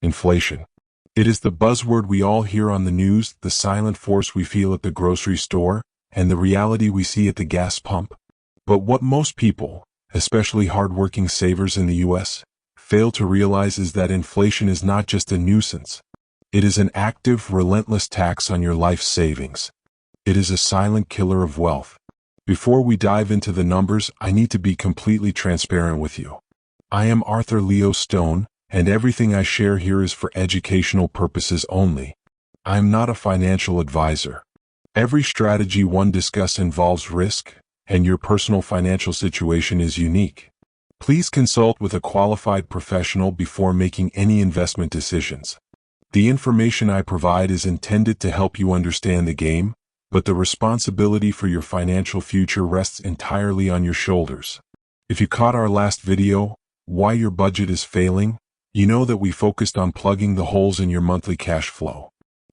Inflation. It is the buzzword we all hear on the news, the silent force we feel at the grocery store, and the reality we see at the gas pump. But what most people, especially hardworking savers in the U.S., fail to realize is that inflation is not just a nuisance. It is an active, relentless tax on your life savings. It is a silent killer of wealth. Before we dive into the numbers, I need to be completely transparent with you. I am Arthur Leo Stone, and everything I share here is for educational purposes only. I am not a financial advisor. Every strategy one discusses involves risk, and your personal financial situation is unique. Please consult with a qualified professional before making any investment decisions. The information I provide is intended to help you understand the game, but the responsibility for your financial future rests entirely on your shoulders. If you caught our last video, Why Your Budget is Failing, you know that we focused on plugging the holes in your monthly cash flow.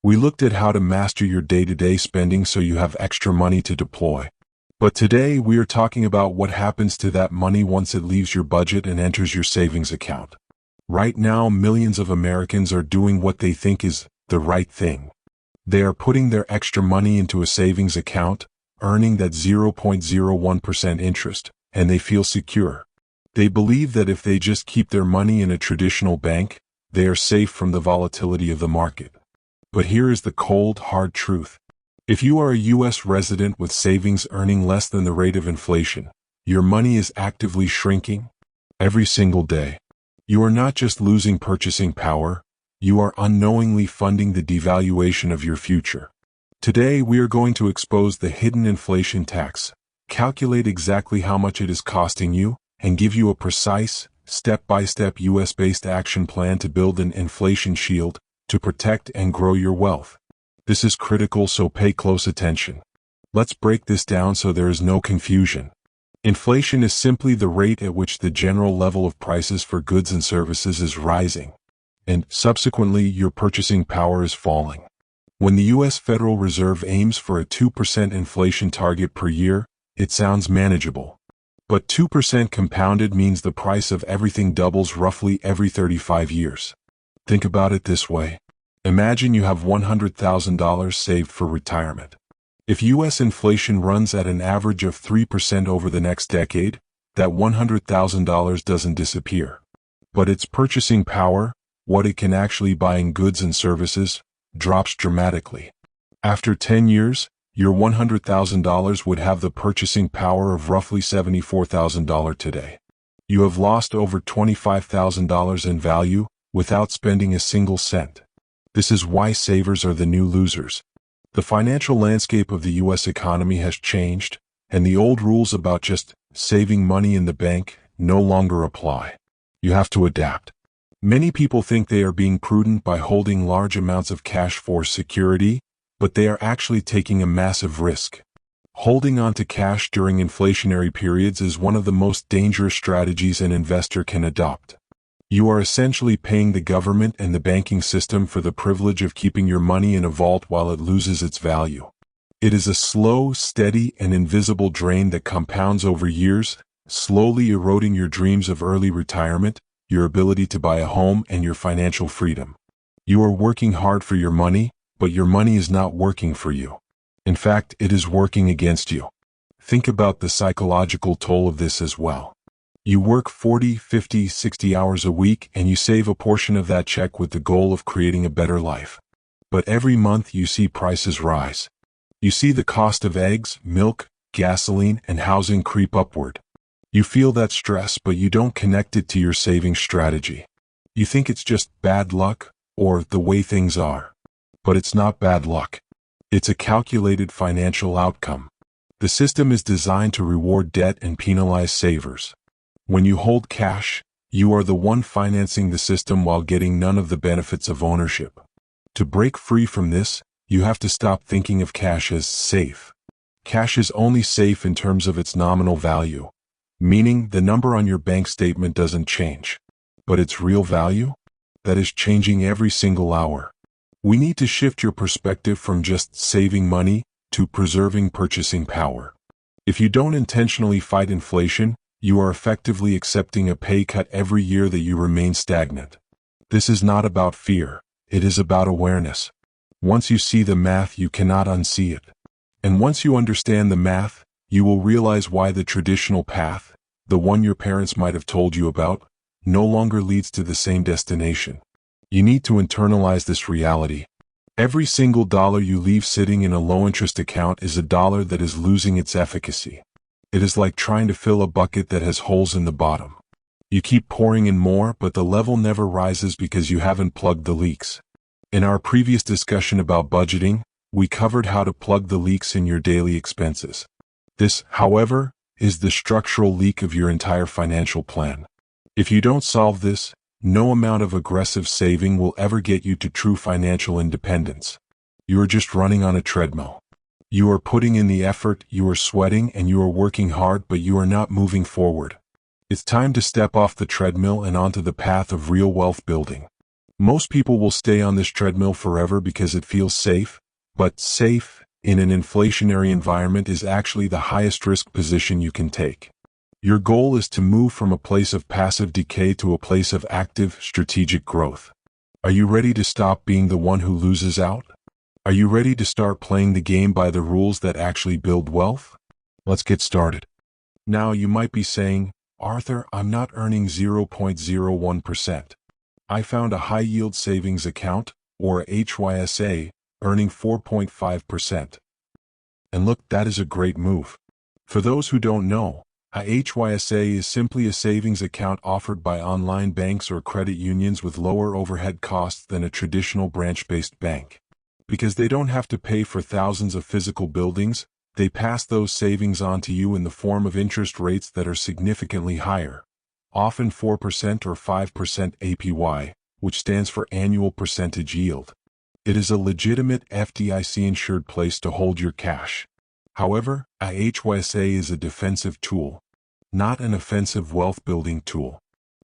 We looked at how to master your day-to-day spending so you have extra money to deploy. But today we are talking about what happens to that money once it leaves your budget and enters your savings account. Right now, millions of Americans are doing what they think is the right thing. They are putting their extra money into a savings account, earning that 0.01% interest, and they feel secure. They believe that if they just keep their money in a traditional bank, they are safe from the volatility of the market. But here is the cold, hard truth. If you are a U.S. resident with savings earning less than the rate of inflation, your money is actively shrinking every single day. You are not just losing purchasing power, you are unknowingly funding the devaluation of your future. Today we are going to expose the hidden inflation tax, calculate exactly how much it is costing you, and give you a precise, step-by-step US-based action plan to build an inflation shield to protect and grow your wealth. This is critical, so pay close attention. Let's break this down so there is no confusion. Inflation is simply the rate at which the general level of prices for goods and services is rising, and subsequently your purchasing power is falling. When the U.S. Federal Reserve aims for a 2% inflation target per year, it sounds manageable. But 2% compounded means the price of everything doubles roughly every 35 years. Think about it this way. Imagine you have $100,000 saved for retirement. If U.S. inflation runs at an average of 3% over the next decade, that $100,000 doesn't disappear. But its purchasing power, what it can actually buy in goods and services, drops dramatically. After 10 years, your $100,000 would have the purchasing power of roughly $74,000 today. You have lost over $25,000 in value without spending a single cent. This is why savers are the new losers. The financial landscape of the U.S. economy has changed, and the old rules about just saving money in the bank no longer apply. You have to adapt. Many people think they are being prudent by holding large amounts of cash for security, but they are actually taking a massive risk. Holding on to cash during inflationary periods is one of the most dangerous strategies an investor can adopt. You are essentially paying the government and the banking system for the privilege of keeping your money in a vault while it loses its value. It is a slow, steady, and invisible drain that compounds over years, slowly eroding your dreams of early retirement, your ability to buy a home, and your financial freedom. You are working hard for your money, but your money is not working for you. In fact, it is working against you. Think about the psychological toll of this as well. You work 40, 50, 60 hours a week and you save a portion of that check with the goal of creating a better life. But every month you see prices rise. You see the cost of eggs, milk, gasoline, and housing creep upward. You feel that stress, but you don't connect it to your saving strategy. You think it's just bad luck or the way things are. But it's not bad luck. It's a calculated financial outcome. The system is designed to reward debt and penalize savers. When you hold cash, you are the one financing the system while getting none of the benefits of ownership. To break free from this, you have to stop thinking of cash as safe. Cash is only safe in terms of its nominal value, meaning the number on your bank statement doesn't change. But its real value? That is changing every single hour. We need to shift your perspective from just saving money to preserving purchasing power. If you don't intentionally fight inflation, you are effectively accepting a pay cut every year that you remain stagnant. This is not about fear, it is about awareness. Once you see the math, you cannot unsee it. And once you understand the math, you will realize why the traditional path, the one your parents might have told you about, no longer leads to the same destination. You need to internalize this reality. Every single dollar you leave sitting in a low-interest account is a dollar that is losing its efficacy. It is like trying to fill a bucket that has holes in the bottom. You keep pouring in more, but the level never rises because you haven't plugged the leaks. In our previous discussion about budgeting, we covered how to plug the leaks in your daily expenses. This, however, is the structural leak of your entire financial plan. If you don't solve this, no amount of aggressive saving will ever get you to true financial independence. You are just running on a treadmill. You are putting in the effort, you are sweating, and you are working hard, but you are not moving forward. It's time to step off the treadmill and onto the path of real wealth building. Most people will stay on this treadmill forever because it feels safe, but safe in an inflationary environment is actually the highest risk position you can take. Your goal is to move from a place of passive decay to a place of active, strategic growth. Are you ready to stop being the one who loses out? Are you ready to start playing the game by the rules that actually build wealth? Let's get started. Now you might be saying, Arthur, I'm not earning 0.01%. I found a high-yield savings account, or a HYSA, earning 4.5%. And look, that is a great move. For those who don't know, a HYSA is simply a savings account offered by online banks or credit unions with lower overhead costs than a traditional branch-based bank. Because they don't have to pay for thousands of physical buildings, they pass those savings on to you in the form of interest rates that are significantly higher, often 4% or 5% APY, which stands for annual percentage yield. It is a legitimate FDIC-insured place to hold your cash. However, a HYSA is a defensive tool, not an offensive wealth-building tool.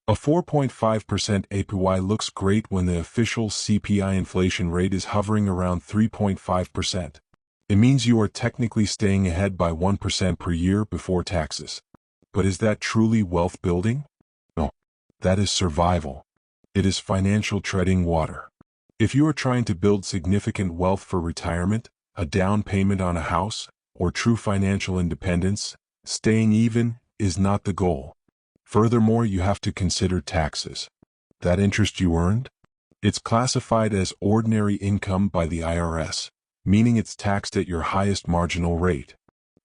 A 4.5% APY looks great when the official CPI inflation rate is hovering around 3.5%. It means you are technically staying ahead by 1% per year before taxes. But is that truly wealth building? No. That is survival. It is financial treading water. If you are trying to build significant wealth for retirement, a down payment on a house, or true financial independence, staying even is not the goal. Furthermore, you have to consider taxes. That interest you earned? It's classified as ordinary income by the IRS, meaning it's taxed at your highest marginal rate.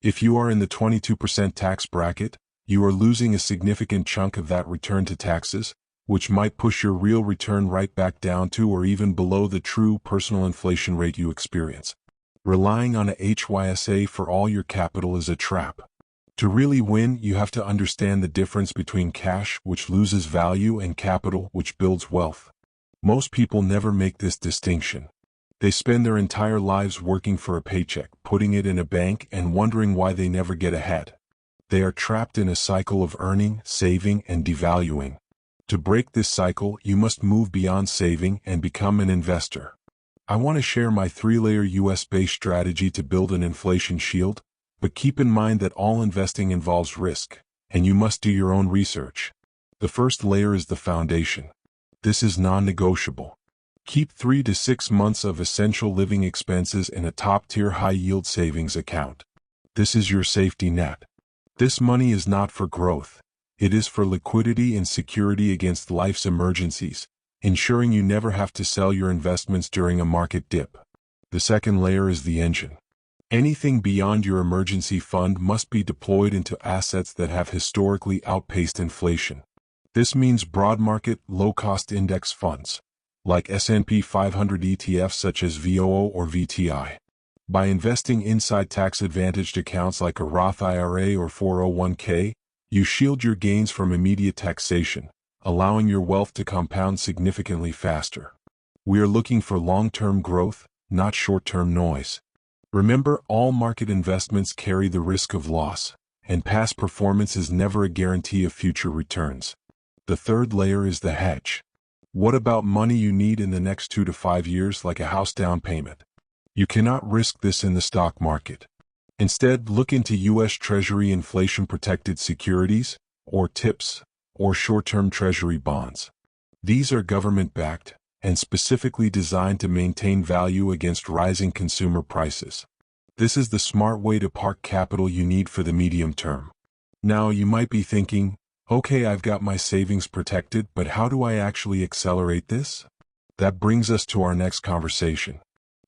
If you are in the 22% tax bracket, you are losing a significant chunk of that return to taxes, which might push your real return right back down to or even below the true personal inflation rate you experience. Relying on a HYSA for all your capital is a trap. To really win, you have to understand the difference between cash, which loses value, and capital, which builds wealth. Most people never make this distinction. They spend their entire lives working for a paycheck, putting it in a bank, and wondering why they never get ahead. They are trapped in a cycle of earning, saving, and devaluing. To break this cycle, you must move beyond saving and become an investor. I want to share my 3-layer US-based strategy to build an inflation shield, but keep in mind that all investing involves risk, and you must do your own research. The first layer is the foundation. This is non-negotiable. Keep 3 to 6 months of essential living expenses in a top-tier high-yield savings account. This is your safety net. This money is not for growth. It is for liquidity and security against life's emergencies, ensuring you never have to sell your investments during a market dip. The second layer is the engine. Anything beyond your emergency fund must be deployed into assets that have historically outpaced inflation. This means broad market, low-cost index funds, like S&P 500 ETFs such as VOO or VTI. By investing inside tax-advantaged accounts like a Roth IRA or 401k, you shield your gains from immediate taxation, allowing your wealth to compound significantly faster. We are looking for long-term growth, not short-term noise. Remember, all market investments carry the risk of loss, and past performance is never a guarantee of future returns. The third layer is the hedge. What about money you need in the next 2 to 5 years, like a house down payment? You cannot risk this in the stock market. Instead, look into U.S. Treasury inflation-protected securities, or TIPS, or short-term Treasury bonds. These are government-backed and specifically designed to maintain value against rising consumer prices. This is the smart way to park capital you need for the medium term. Now you might be thinking, okay, I've got my savings protected, but how do I actually accelerate this? That brings us to our next conversation.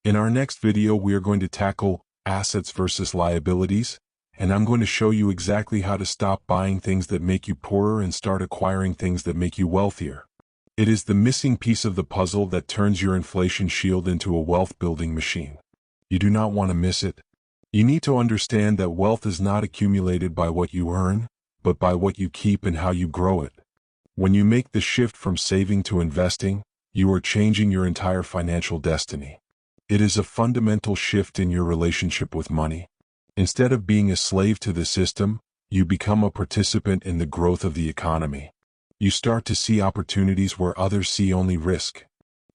In our next video, we are going to tackle assets versus liabilities, and I'm going to show you exactly how to stop buying things that make you poorer and start acquiring things that make you wealthier. It is the missing piece of the puzzle that turns your inflation shield into a wealth-building machine. You do not want to miss it. You need to understand that wealth is not accumulated by what you earn, but by what you keep and how you grow it. When you make the shift from saving to investing, you are changing your entire financial destiny. It is a fundamental shift in your relationship with money. Instead of being a slave to the system, you become a participant in the growth of the economy. You start to see opportunities where others see only risk.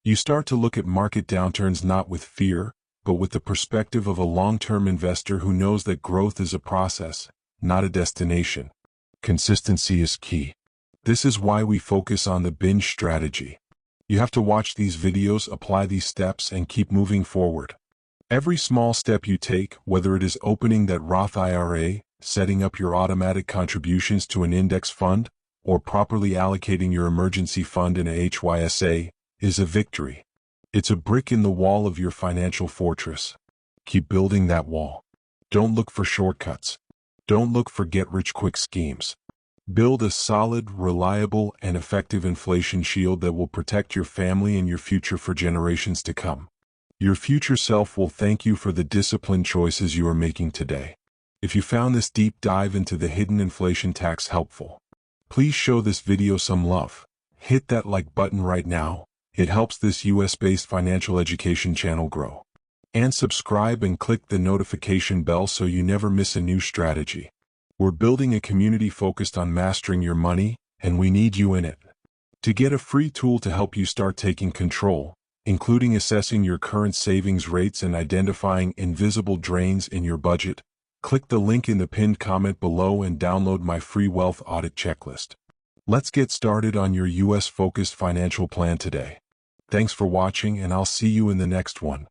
You start to look at market downturns not with fear, but with the perspective of a long-term investor who knows that growth is a process, not a destination. Consistency is key. This is why we focus on the binge strategy. You have to watch these videos, apply these steps, and keep moving forward. Every small step you take, whether it is opening that Roth IRA, setting up your automatic contributions to an index fund, or properly allocating your emergency fund in a HYSA, is a victory. It's a brick in the wall of your financial fortress. Keep building that wall. Don't look for shortcuts. Don't look for get-rich-quick schemes. Build a solid, reliable, and effective inflation shield that will protect your family and your future for generations to come. Your future self will thank you for the disciplined choices you are making today. If you found this deep dive into the hidden inflation tax helpful, please show this video some love. Hit that like button right now. It helps this US-based financial education channel grow. And subscribe and click the notification bell so you never miss a new strategy. We're building a community focused on mastering your money, and we need you in it. To get a free tool to help you start taking control, including assessing your current savings rates and identifying invisible drains in your budget, click the link in the pinned comment below and download my free wealth audit checklist. Let's get started on your US-focused financial plan today. Thanks for watching, and I'll see you in the next one.